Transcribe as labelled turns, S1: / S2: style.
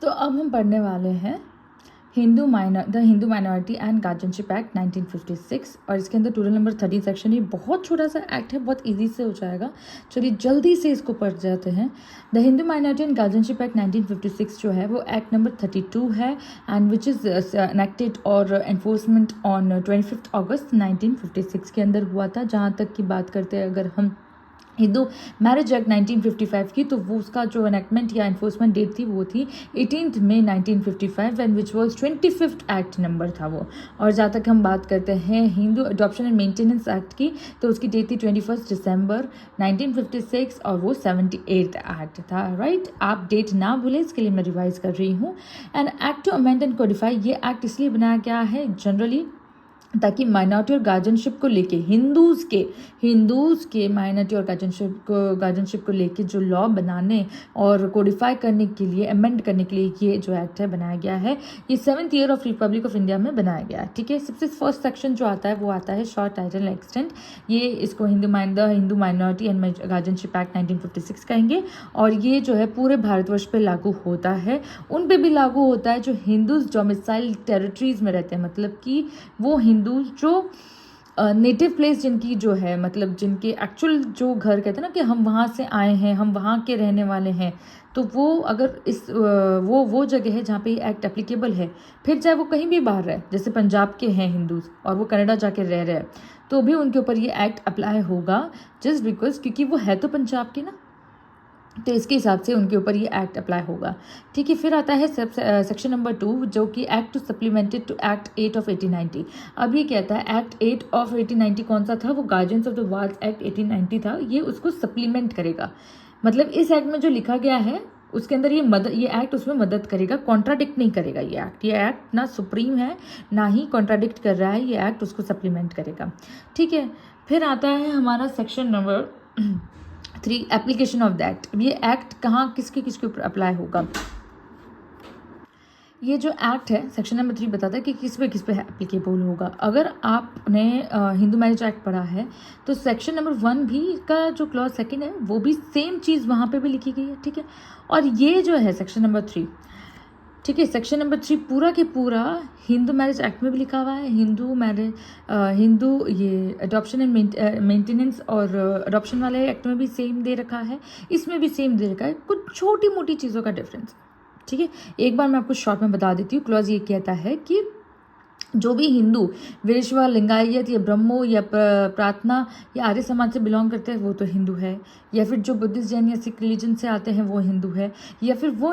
S1: तो अब हम पढ़ने वाले हैं the Hindu minority and guardianship act 1956 और इसके अंदर टोटल नंबर 30 सेक्शन। ये बहुत छोटा सा एक्ट है, बहुत इजी से हो जाएगा। चलिए जल्दी से इसको पढ़ जाते हैं। The Hindu minority and guardianship act 1956 जो है वो एक्ट नंबर 32 है एंड विच इज़ एनेक्टेड और एनफोर्समेंट ऑन 25 अगस्त 1956 के अंदर हुआ था। जहाँ तक की बात करते हैं अगर हम हिंदू मैरिज एक्ट 1955 की, तो वो उसका जो एनेक्टमेंट या एनफोर्समेंट डेट थी वो थी 18 मई 1955 and which was 25th act number था वो। और जहाँ तक हम बात करते हैं Hindu adoption and maintenance act की, तो उसकी डेट थी 21 दिसंबर 1956 और वो 78th एक्ट था। राइट, आप डेट ना भूलें, इसके लिए मैं रिवाइज कर रही हूँ। And act to amend and codify, ये एक्ट इसलिए बनाया गया है जनरली ताकि माइनॉरिटी और गार्जियनशिप को लेके हिंदूज़ के माइनॉरिटी और गार्जियनशिप को लेके जो लॉ बनाने और कोडिफाई करने के लिए, अमेंड करने के लिए ये जो एक्ट है बनाया गया है। ये 7th year of Republic of India में बनाया गया है। ठीक है, सबसे फर्स्ट सेक्शन जो आता है वो आता है शॉर्ट टाइटल एक्सटेंट। ये इसको Hindu minority and guardianship act 1956 कहेंगे और ये जो है पूरे भारतवर्ष पे लागू होता है। उन पे भी लागू होता है जो हिंदूज डोमिसाइल टेरिटरीज में रहते हैं, मतलब कि वो हिंदू जो नेटिव प्लेस जिनकी जो है, मतलब जिनके एक्चुअल जो घर कहते हैं ना कि हम वहाँ से आए हैं, हम वहाँ के रहने वाले हैं, तो वो अगर इस वो जगह है जहाँ पे ये एक्ट एप्लीकेबल है, फिर चाहे वो कहीं भी बाहर रहे, जैसे पंजाब के हैं हिंदूज और वो कनाडा जाके रह रहे हैं, तो भी उनके ऊपर ये एक्ट अप्लाई होगा जस्ट बिकॉज क्योंकि वो है तो पंजाब के ना, तो इसके हिसाब से उनके ऊपर ये एक्ट अप्लाई होगा। ठीक है, फिर आता है सेक्शन नंबर 2 जो कि act to supplemented to act 8 of 1890। अब ये कहता है एक्ट 8 ऑफ 1890 कौन सा था, वो guardians of the wards act 1890 था। ये उसको सप्लीमेंट करेगा, मतलब इस एक्ट में जो लिखा गया है उसके अंदर ये एक्ट उसमें मदद करेगा, कॉन्ट्राडिक्ट नहीं करेगा। ये एक्ट ना सुप्रीम है ना ही कॉन्ट्राडिक्ट कर रहा है, ये एक्ट उसको सप्लीमेंट करेगा। ठीक है, फिर आता है हमारा section number 3 application of that. ये एक्ट कहाँ किसके ऊपर अप्लाई होगा। ये जो एक्ट है सेक्शन नंबर 3 बताता है कि किस पे एप्लीकेबल होगा। अगर आपने हिंदू मैरिज एक्ट पढ़ा है तो सेक्शन नंबर 1 भी का जो क्लॉज 2 है वो भी सेम चीज़ वहाँ पे भी लिखी गई है। ठीक है, और ये जो है सेक्शन नंबर 3, ठीक है, सेक्शन नंबर 3 पूरा के पूरा हिंदू मैरिज एक्ट में भी लिखा हुआ है। हिंदू ये अडॉप्शन एंड मेंटेनेंस और अडॉप्शन वाले एक्ट में भी सेम दे रखा है, इसमें भी सेम दे रखा है, कुछ छोटी मोटी चीज़ों का डिफरेंस। ठीक है, एक बार मैं आपको शॉर्ट में बता देती हूँ। क्लॉज ये कहता है कि जो भी हिंदू वीरशैव, लिंगायत या ब्रह्मो या प्रार्थना या आर्य समाज से बिलोंग करते हैं वो तो हिंदू है, या फिर जो बुद्धिस्ट, जैन या सिख रिलीजन से आते हैं वो हिंदू है, या फिर वो